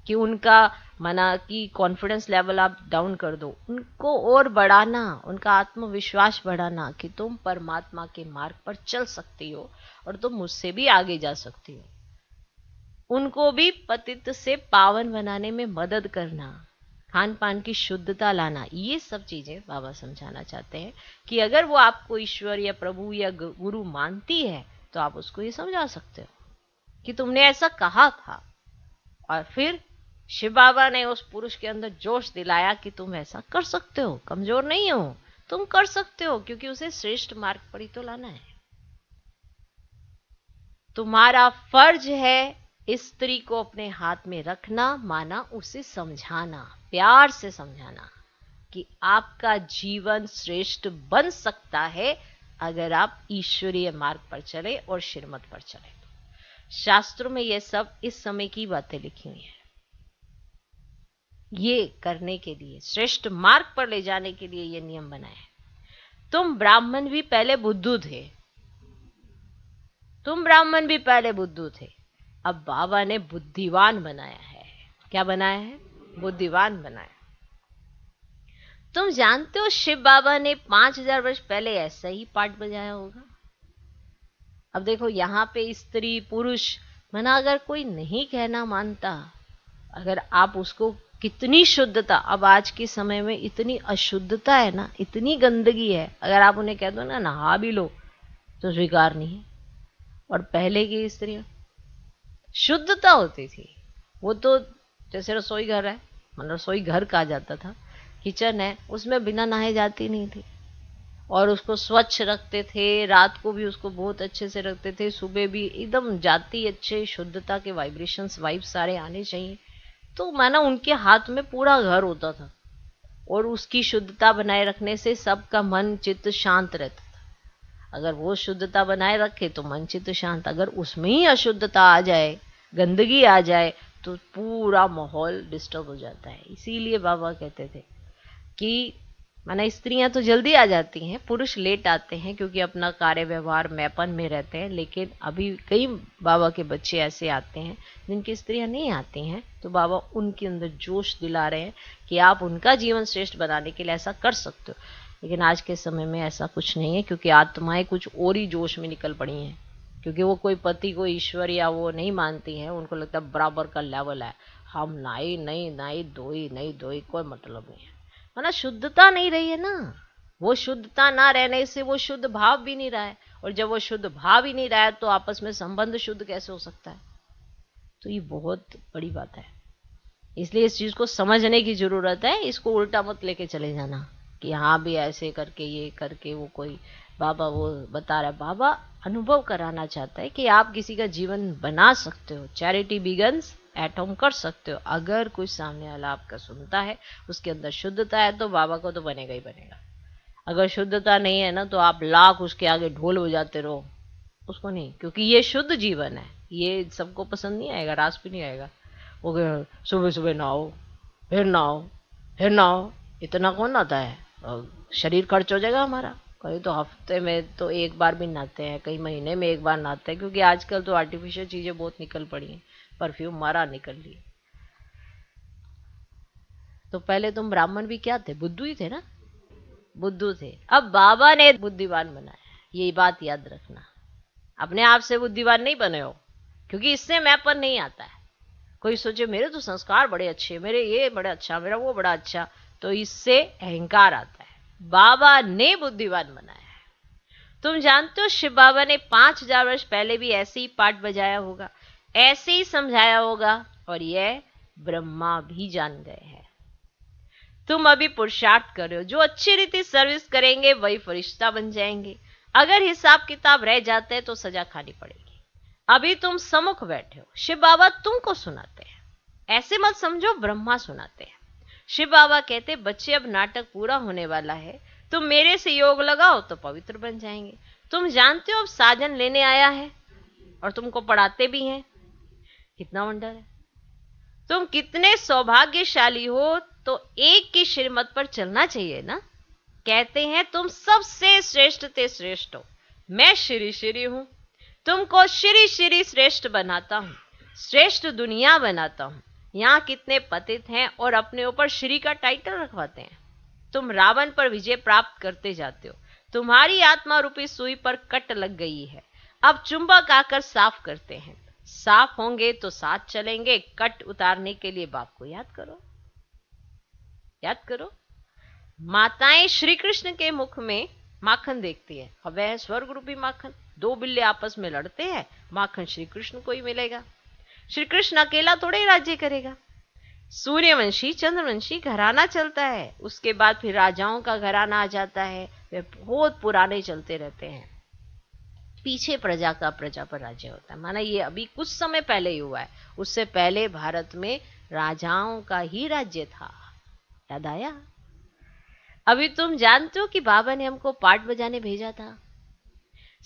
S1: कि उनका मना कि कॉन्फिडेंस लेवल आप डाउन कर दो, उनको और बढ़ाना, उनका आत्मविश्वास बढ़ाना कि तुम परमात्मा के मार्ग पर चल सकती हो और तुम मुझसे भी आगे जा सकती हो। उनको भी पतित से पावन बनाने में मदद करना, खान पान की शुद्धता लाना, ये सब चीजें बाबा समझाना चाहते हैं कि अगर वो आपको ईश्वर या प्रभु या गुरु मानती है तो आप उसको ये समझा सकते हो कि तुमने ऐसा कहा था। और फिर शिव बाबा ने उस पुरुष के अंदर जोश दिलाया कि तुम ऐसा कर सकते हो, कमजोर नहीं हो, तुम कर सकते हो, क्योंकि उसे श्रेष्ठ मार्ग पर ही तो लाना है। तुम्हारा फर्ज है स्त्री को अपने हाथ में रखना, माना उसे समझाना, प्यार से समझाना कि आपका जीवन श्रेष्ठ बन सकता है अगर आप ईश्वरीय मार्ग पर चले और श्रीमत पर चले। शास्त्रों में ये सब इस समय की बातें लिखी हुई हैं। ये करने के लिए, श्रेष्ठ मार्ग पर ले जाने के लिए ये नियम बनाए हैं। तुम ब्राह्मण भी पहले बुद्धू थे, तुम ब्राह्मण भी पहले बुद्धू थे, अब बाबा ने बुद्धिवान बनाया है। क्या बनाया है? बुद्धिवान बनाया। तुम जानते हो शिव बाबा ने 5000 वर्ष पहले ऐसा ही पाठ बजाया होगा। अब देखो यहां पे स्त्री पुरुष मना अगर कोई नहीं कहना मानता, अगर आप उसको कितनी शुद्धता, अब आज के समय में इतनी अशुद्धता है ना, इतनी गंदगी है, अगर आप उन्हें कह दो ना नहा भी लो तो स्वीकार नहीं है। और पहले की स्त्रियां शुद्धता होती थी, वो तो जैसे रसोई घर है, मतलब रसोई घर कहा जाता था, किचन है, उसमें बिना नहाए जाती नहीं थी और उसको स्वच्छ रखते थे, रात को भी उसको बहुत अच्छे से रखते थे, सुबह भी एकदम जाती अच्छे शुद्धता के वाइब्रेशंस वाइब सारे आने चाहिए। तो माना उनके हाथ में पूरा घर होता था और उसकी शुद्धता बनाए रखने से सबका मन चित्त शांत रहता था। अगर वो शुद्धता बनाए रखे तो मन चित्त शांत, अगर उसमें ही अशुद्धता आ जाए, गंदगी आ जाए, तो पूरा माहौल डिस्टर्ब हो जाता है। इसीलिए बाबा कहते थे कि माना स्त्रियां तो जल्दी आ जाती हैं, पुरुष लेट आते हैं क्योंकि अपना कार्य व्यवहार मैपन में रहते हैं। लेकिन अभी कई बाबा के बच्चे ऐसे आते हैं जिनकी स्त्रियां नहीं आती हैं, तो बाबा उनके अंदर जोश दिला रहे हैं कि आप उनका जीवन श्रेष्ठ बनाने के लिए ऐसा कर सकते हो। लेकिन आज के समय में ऐसा कुछ नहीं है, क्योंकि आत्माएं कुछ और ही जोश में निकल पड़ी हैं, क्योंकि वो कोई पति को ईश्वर या वो नहीं मानती हैं। उनको लगता है बराबर का लेवल है, हम नाई नहीं नाई धोई नहीं धोई, कोई मतलब नहीं है। ना शुद्धता नहीं रही है ना, वो शुद्धता ना रहने से वो शुद्ध भाव भी नहीं रहा है, और जब वो शुद्ध भाव ही नहीं रहा है तो आपस में संबंध शुद्ध कैसे हो सकता है। तो ये बहुत बड़ी बात है, इसलिए इस चीज को समझने की जरूरत है। इसको उल्टा मत लेके चले जाना कि हाँ भी ऐसे करके ये करके वो कोई बाबा वो बता रहा है। बाबा अनुभव कराना चाहता है कि आप किसी का जीवन बना सकते हो, चैरिटी बिगन्स एट होम कर सकते हो। अगर कोई सामने वाला आपका सुनता है, उसके अंदर शुद्धता है, तो बाबा को तो बनेगा ही बनेगा। अगर शुद्धता नहीं है ना, तो आप लाख उसके आगे ढोल बजाते रहो, उसको नहीं, क्योंकि ये शुद्ध जीवन है। ये सबको पसंद नहीं आएगा, रास भी नहीं आएगा। वो सुबह सुबह नहाओ, फिर नहाओ, फिर नहाओ, इतना कौन नहाता है? और शरीर खर्च हो जाएगा हमारा। कहीं तो हफ्ते में तो एक बार भी नहाते हैं, कई महीने में एक बार नहाते हैं, क्योंकि आजकल तो आर्टिफिशियल चीजें बहुत निकल पड़ी हैं, परफ्यूम मारा निकल लिए। तो पहले तुम ब्राह्मण भी क्या थे? बुद्धू ही थे ना, बुद्धू थे। अब बाबा ने बुद्धिमान बनाया, ये बात याद रखना। अपने आप से बुद्धिमान नहीं बने हो, क्योंकि इससे मैपन नहीं आता है। कोई सोचे मेरे तो संस्कार बड़े अच्छे, मेरे ये बड़ा अच्छा, मेरा वो बड़ा अच्छा, तो इससे अहंकार आता है। बाबा ने बुद्धिमान बनाया है। तुम जानते हो शिव बाबा ने 5000 वर्ष पहले भी ऐसे ही पाठ बजाया होगा, ऐसे ही समझाया होगा, और यह ब्रह्मा भी जान गए हैं। तुम अभी पुरुषार्थ कर रहे हो, जो अच्छी रीति सर्विस करेंगे वही फरिश्ता बन जाएंगे। अगर हिसाब किताब रह जाते हैं तो सजा खानी पड़ेगी। अभी तुम सम्मुख बैठे हो, शिव बाबा तुमको सुनाते हैं। ऐसे मत समझो ब्रह्मा सुनाते हैं। शिव बाबा कहते बच्चे अब नाटक पूरा होने वाला है, तुम मेरे से योग लगाओ तो पवित्र बन जाएंगे। तुम जानते हो अब साजन लेने आया है और तुमको पढ़ाते भी हैं। कितना वंडर है, तुम कितने सौभाग्यशाली हो। तो एक की श्रीमत पर चलना चाहिए ना। कहते हैं तुम सबसे श्रेष्ठ ते श्रेष्ठ हो, मैं श्री श्री हूं, तुमको श्री श्री श्रेष्ठ बनाता हूं, श्रेष्ठ दुनिया बनाता हूं। यहां कितने पतित हैं और अपने ऊपर श्री का टाइटल रखवाते हैं। तुम रावण पर विजय प्राप्त करते जाते हो। तुम्हारी आत्मा रूपी सुई पर कट लग गई है, अब चुंबक आकर साफ करते हैं। साफ होंगे तो साथ चलेंगे। कट उतारने के लिए बाप को याद करो, याद करो। माताएं श्री कृष्ण के मुख में माखन देखती है, और वह स्वर्ग रूपी माखन। दो बिल्ले आपस में लड़ते हैं, माखन श्री कृष्ण को ही मिलेगा। श्री कृष्ण अकेला थोड़े ही राज्य करेगा। सूर्यवंशी चंद्रवंशी घराना चलता है, उसके बाद फिर राजाओं का घराना आ जाता है। वे बहुत पुराने चलते रहते हैं। पीछे प्रजा का प्रजा पर राज्य होता है। माना ये अभी कुछ समय पहले ही हुआ है, उससे पहले भारत में राजाओं का ही राज्य था। याद आया? अभी तुम जानते हो कि बाबा ने हमको पाठ बजाने भेजा था।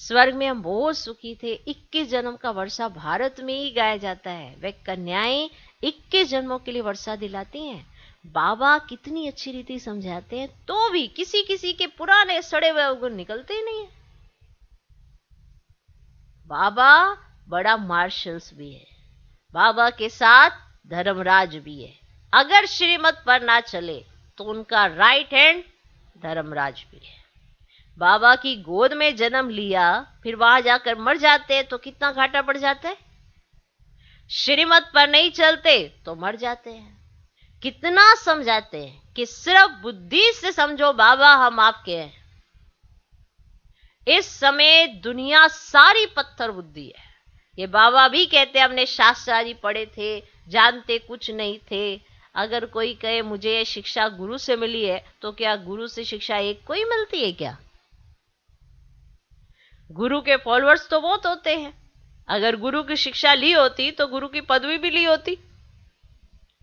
S1: स्वर्ग में हम बहुत सुखी थे। 21 जन्म का वर्षा भारत में ही गाया जाता है। वे कन्याएं 21 जन्मों के लिए वर्षा दिलाती हैं। बाबा कितनी अच्छी रीति समझाते हैं, तो भी किसी किसी के पुराने सड़े हुए अवगुण निकलते ही नहीं है। बाबा बड़ा मार्शल्स भी है, बाबा के साथ धर्मराज भी है। अगर श्रीमत पर ना चले तो उनका राइट हैंड धर्मराज भी है। बाबा की गोद में जन्म लिया, फिर वहां जाकर मर जाते हैं तो कितना घाटा पड़ जाता है। श्रीमत पर नहीं चलते तो मर जाते हैं। कितना समझाते हैं कि सिर्फ बुद्धि से समझो बाबा हम आपके हैं। इस समय दुनिया सारी पत्थर बुद्धि है। ये बाबा भी कहते हमने शास्त्र आदि पढ़े थे, जानते कुछ नहीं थे। अगर कोई कहे मुझे ये शिक्षा गुरु से मिली है, तो क्या गुरु से शिक्षा एक को ही मिलती है क्या? गुरु के फॉलोअर्स तो बहुत होते हैं। अगर गुरु की शिक्षा ली होती तो गुरु की पदवी भी ली होती।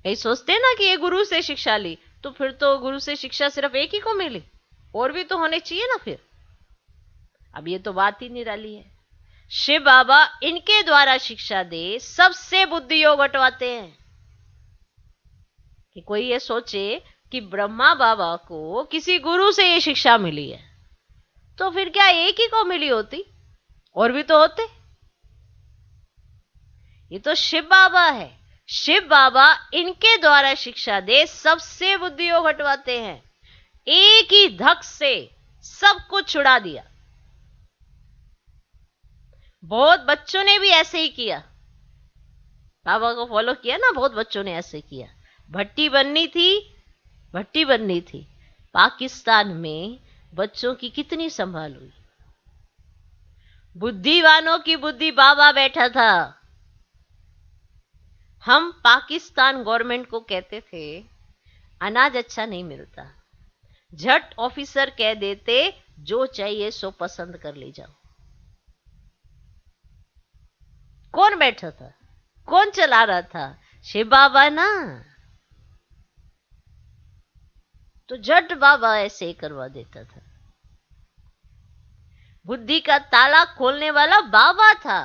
S1: यही सोचते ना कि ये गुरु से शिक्षा ली, तो फिर तो गुरु से शिक्षा सिर्फ एक ही को मिली, और भी तो होने चाहिए ना फिर। अब ये तो बात ही निराली है। शिव बाबा इनके द्वारा शिक्षा दे सबसे बुद्धि योग हटवाते हैं। कि कोई ये सोचे कि ब्रह्मा बाबा को किसी गुरु से ये शिक्षा मिली है, तो फिर क्या एक ही को मिली होती? और भी तो होते। ये तो शिव बाबा है। शिव बाबा इनके द्वारा शिक्षा दे सबसे बुद्धियों हटवाते हैं। एक ही धक से सब कुछ छुड़ा दिया। बहुत बच्चों ने भी ऐसे ही किया, बाबा को फॉलो किया ना, बहुत बच्चों ने ऐसे किया। भट्टी बननी थी पाकिस्तान में, बच्चों की कितनी संभाल हुई। बुद्धिवानों की बुद्धि बाबा बैठा था। हम पाकिस्तान गवर्नमेंट को कहते थे अनाज अच्छा नहीं मिलता, झट ऑफिसर कह देते जो चाहिए सो पसंद कर ले जाओ। कौन बैठा था, कौन चला रहा था? शिव बाबा ना। तो झट बाबा ऐसे ही करवा देता था। बुद्धि का ताला खोलने वाला बाबा था।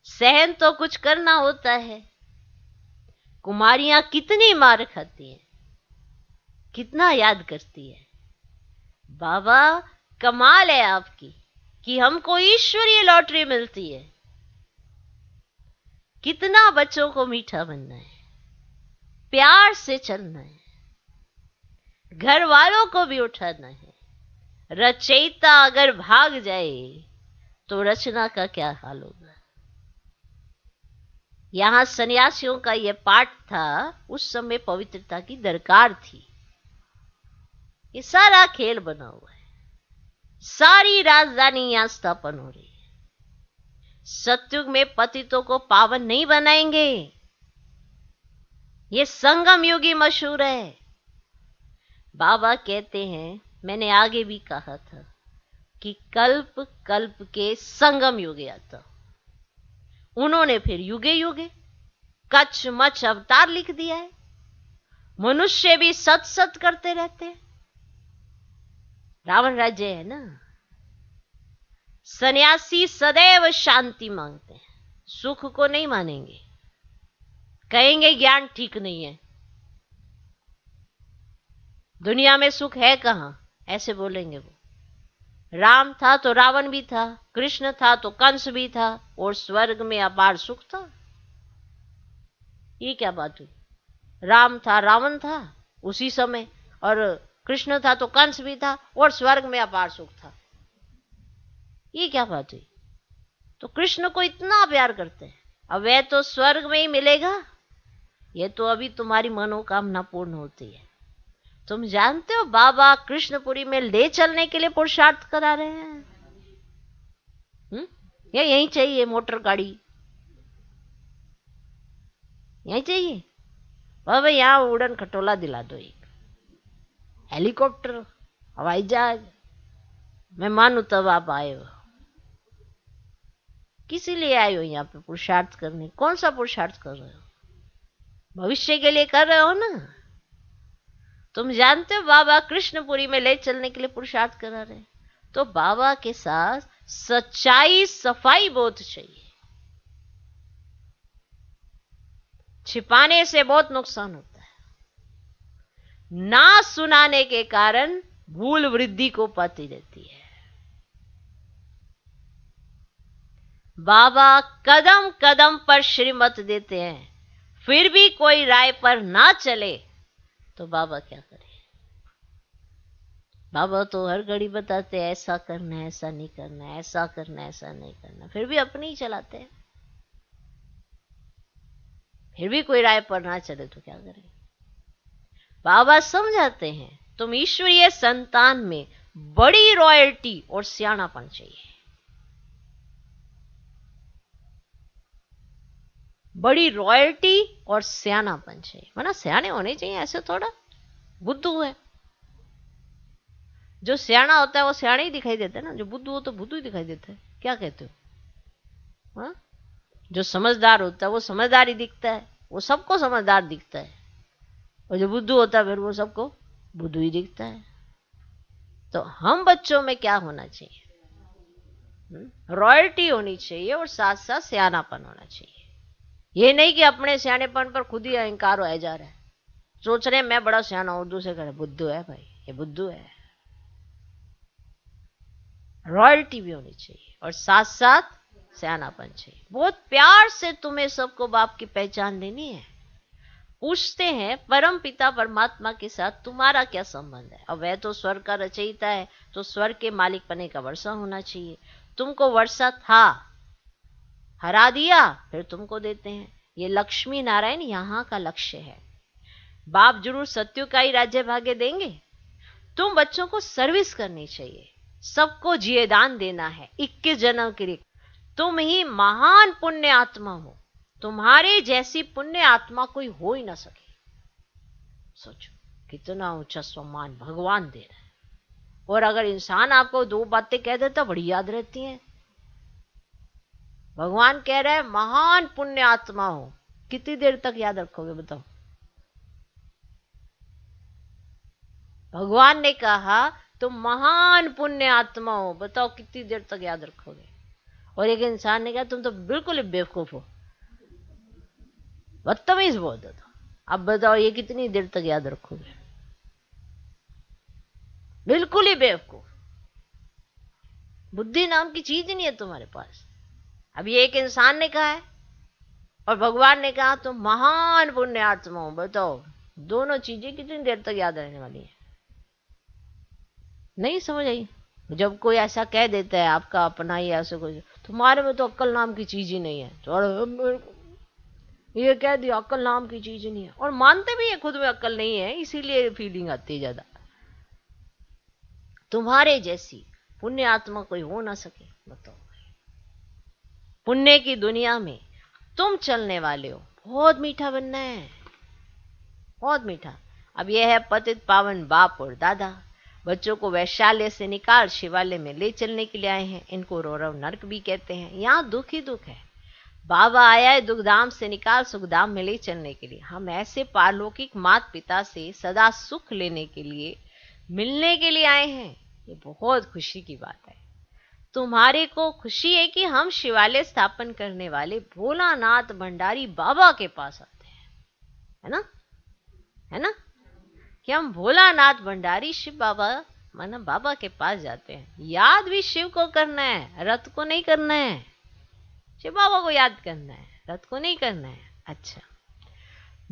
S1: सहन तो कुछ करना होता है। कुमारियां कितनी मार खाती हैं, कितना याद करती है। बाबा कमाल है आपकी कि हमको ईश्वरीय लॉटरी मिलती है। कितना बच्चों को मीठा बनना है, प्यार से चलना है, घर वालों को भी उठाना है। रचयिता अगर भाग जाए तो रचना का क्या हाल होगा। यहां सन्यासियों का यह पाठ था। उस समय पवित्रता की दरकार थी। ये सारा खेल बना हुआ है। सारी राजधानी यहां स्थापन हो रही है। सतयुग में पतितों को पावन नहीं बनाएंगे। ये संगम युगी मशहूर है। बाबा कहते हैं, मैंने आगे भी कहा था कि कल्प कल्प के संगम युग आता। उन्होंने फिर युगे युगे कच्छ मच अवतार लिख दिया है। मनुष्य भी सत सत करते रहते हैं। रावण राज्य है ना। सन्यासी सदैव शांति मांगते हैं, सुख को नहीं मानेंगे। कहेंगे ज्ञान ठीक नहीं है, दुनिया में सुख है कहां, ऐसे बोलेंगे वो। राम था तो रावण भी था, कृष्ण था तो कंस भी था, और स्वर्ग में अपार सुख था। ये क्या बात हुई? राम था, रावण था उसी समय, और कृष्ण था तो कंस भी था, और स्वर्ग में अपार सुख था। ये क्या बात हुई? तो कृष्ण को इतना प्यार करते हैं, अब वह तो स्वर्ग में ही मिलेगा। ये तो अभी तुम्हारी मनोकामना पूर्ण होती है। तुम जानते हो बाबा कृष्णपुरी में ले चलने के लिए पुरुषार्थ करा रहे हैं। या यही चाहिए मोटर गाड़ी, यही चाहिए बाबा, यहां उड़न खटोला दिला दो, एक हेलीकॉप्टर, हवाई जहाज। मैं मानू तब आप आए हो। किसी लिए आए हो यहाँ पे? पुरुषार्थ करने। कौन सा पुरुषार्थ कर रहे हो? भविष्य के लिए कर रहे हो ना। तुम जानते हो बाबा कृष्णपुरी में ले चलने के लिए पुरुषार्थ करा रहे हैं। तो बाबा के साथ सच्चाई सफाई बोध चाहिए। छिपाने से बहुत नुकसान होता है। ना सुनाने के कारण भूल वृद्धि को पाती रहती है। बाबा कदम कदम पर श्रीमत देते हैं, फिर भी कोई राय पर ना चले तो बाबा क्या करे? बाबा तो हर घड़ी बताते हैं ऐसा करना है, ऐसा नहीं करना है, ऐसा करना है, ऐसा नहीं करना, फिर भी अपनी ही चलाते हैं। फिर भी कोई राय पर ना चले तो क्या करें? बाबा समझाते हैं तुम ईश्वरीय संतान में बड़ी रॉयल्टी और सियाणापन चाहिए। बड़ी रॉयल्टी और सियाणापन चाहिए। वरना सियाने होने चाहिए, ऐसे थोड़ा बुद्धू है। जो सियाना होता है वो सियाना ही दिखाई देता है ना, जो बुद्धू हो तो बुद्धू ही दिखाई देता है। क्या कहते हो? हाँ, जो समझदार होता है वो समझदार ही दिखता है, वो सबको समझदार दिखता है, और जो बुद्धू होता है फिर वो सबको बुद्धू ही दिखता है। तो हम बच्चों में क्या होना चाहिए? रॉयल्टी होनी चाहिए और साथ साथ सियानापन होना चाहिए। ये नहीं कि अपने सियानेपन पर खुद ही अहंकार हो जा रहा है, सोच रहे मैं बड़ा सियाना हूं, दूसरे करे बुद्धू है भाई, ये बुद्धू है। रॉयल्टी भी होनी चाहिए और साथ साथ सियानापन चाहिए। बहुत प्यार से तुम्हें सबको बाप की पहचान देनी है। पूछते हैं परम पिता परमात्मा के साथ तुम्हारा क्या संबंध है? अब वह तो स्वर्ग का रचयिता है, तो स्वर्ग के मालिक पने का वर्षा होना चाहिए। तुमको वर्षा था, हरा दिया, फिर तुमको देते हैं। ये लक्ष्मी नारायण यहाँ का लक्ष्य है। बाप जरूर सत्यु का ही राज्य भाग्य देंगे। तुम बच्चों को सर्विस करनी चाहिए, सबको जिये दान देना है 21 जन्म के लिए। तुम ही महान पुण्य आत्मा हो, तुम्हारे जैसी पुण्य आत्मा कोई हो ही ना सके। सोचो कितना ऊंचा सम्मान भगवान दे रहे हैं। और अगर इंसान आपको 2 बातें कह देता बड़ी याद रहती हैं। भगवान कह रहे हैं महान पुण्य आत्मा हो, कितनी देर तक याद रखोगे बताओ? भगवान ने कहा तुम महान पुण्य आत्मा हो, बताओ कितनी देर तक याद रखोगे? और एक इंसान ने कहा तुम तो बिल्कुल ही बेवकूफ हो, बदतमीज बोल दो। अब बताओ ये कितनी देर तक याद रखोगे? बिल्कुल ही बेवकूफ। बुद्धि नाम की चीज ही नहीं है तुम्हारे पास। अब ये एक इंसान ने कहा है और भगवान ने कहा तुम महान पुण्य आत्मा हो, बताओ दोनों चीजें कितनी देर तक याद रहने वाली है? नहीं समझ आई? जब कोई ऐसा कह देता है आपका अपना ही ऐसे कोई, तुम्हारे में तो अक्ल नाम की चीज ही नहीं है, तो ये कह दिया अक्ल नाम की चीज ही नहीं है, और मानते भी है खुद में अक्ल नहीं है, इसीलिए फीलिंग आती है ज्यादा। तुम्हारे जैसी पुण्य आत्मा कोई हो ना सके, बताओ। पुण्य की दुनिया में तुम चलने वाले हो, बहुत मीठा बनना है, बहुत मीठा। अब यह है पतित पावन बाप और दादा, बच्चों को वैशाल्य से निकाल शिवालय में ले चलने के लिए आए हैं। इनको रौरव नरक भी कहते हैं। यहाँ दुख ही दुख है। बाबा आया है दुखधाम से निकाल सुखधाम में ले चलने के लिए। हम ऐसे पारलौकिक माता पिता से सदा सुख लेने के लिए, मिलने के लिए आए हैं। ये बहुत खुशी की बात है। तुम्हारे को खुशी है कि हम शिवालय स्थापन करने वाले भोलानाथ भंडारी बाबा के पास आते हैं, है ना? है ना कि हम भोलानाथ भंडारी शिव बाबा माना बाबा के पास जाते हैं। याद भी शिव को करना है, रथ को नहीं करना है। शिव बाबा को याद करना है, रथ को नहीं करना है। अच्छा,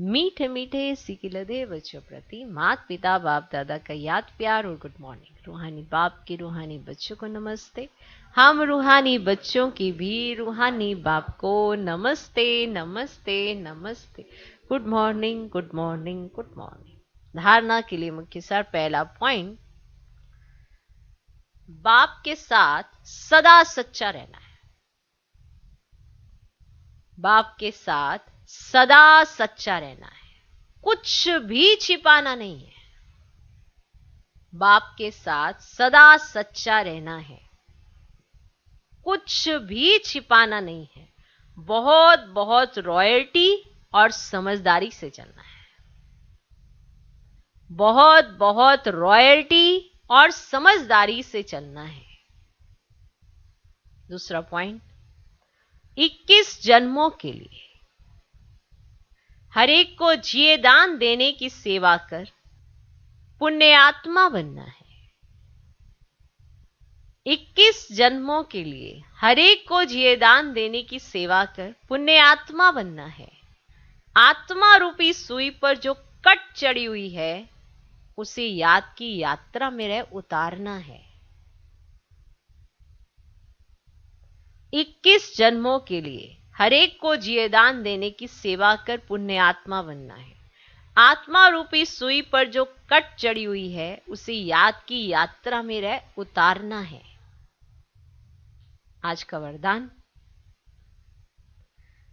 S1: मीठे मीठे सिकिलदे बच्चों प्रति माता पिता बाप दादा का याद प्यार और गुड मॉर्निंग। रूहानी बाप की रूहानी बच्चों को नमस्ते। हम रूहानी बच्चों की भी रूहानी बाप को नमस्ते नमस्ते नमस्ते। Good morning good morning good morning. धारणा के लिए मुख्य सार, पहला पॉइंट, बाप के साथ सदा सच्चा रहना है। बाप के साथ सदा सच्चा रहना है, कुछ भी छिपाना नहीं है। बाप के साथ सदा सच्चा रहना है, कुछ भी छिपाना नहीं है। बहुत बहुत रॉयल्टी और समझदारी से चलना है। बहुत बहुत रॉयल्टी और समझदारी से चलना है। दूसरा पॉइंट, 21 जन्मों के लिए हर एक को जिये दान देने की सेवा कर पुण्य आत्मा बनना है। 21 जन्मों के लिए हर एक को जिये दान देने की सेवा कर पुण्य आत्मा बनना है। आत्मा रूपी सुई पर जो कट चढ़ी हुई है उसे याद की यात्रा में रह उतारना है। 21 जन्मों के लिए हर एक को जिये दान देने की सेवा कर पुण्य आत्मा बनना है। आत्मा रूपी सुई पर जो कट चढ़ी हुई है उसे याद की यात्रा में रह उतारना है। आज का वरदान,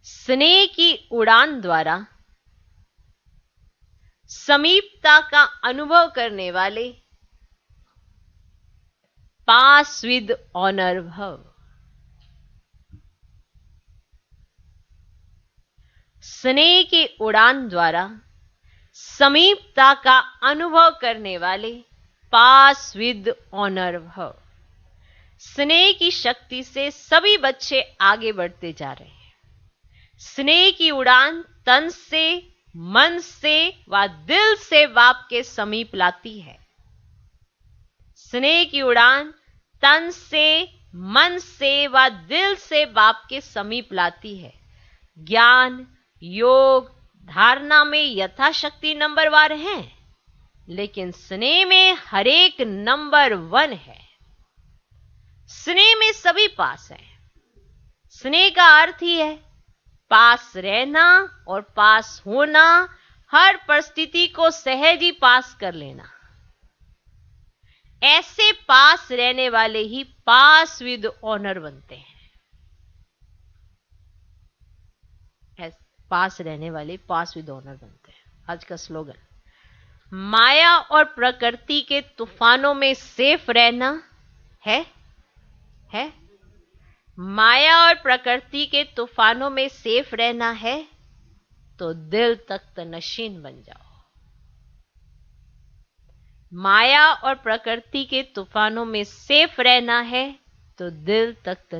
S1: स्नेह की उड़ान द्वारा समीपता का अनुभव करने वाले पास विद ऑनर भव। स्नेह की उड़ान द्वारा समीपता का अनुभव करने वाले पास विद ऑनर भव। स्नेह की शक्ति से सभी बच्चे आगे बढ़ते जा रहे हैं। स्नेह की उड़ान तन से, मन से व दिल से बाप के समीप लाती है। स्नेह की उड़ान तन से, मन से व दिल से बाप के समीप लाती है। ज्ञान, योग, धारणा में यथाशक्ति नंबरवार हैं, लेकिन स्नेह में हर एक नंबर 1 है। स्नेह में सभी पास है। स्नेह का अर्थ ही है पास रहना और पास होना, हर परिस्थिति को सहज ही पास कर लेना। ऐसे पास रहने वाले ही पास विद ऑनर बनते हैं। पास रहने वाले पास विद ऑनर बनते हैं। आज का स्लोगन, माया और प्रकृति के तूफानों में सेफ रहना है। माया और प्रकृति के तूफानों में सेफ रहना है तो दिल तख्त नशीन बन जाओ। माया और प्रकृति के तूफानों में सेफ रहना है तो दिल तख्त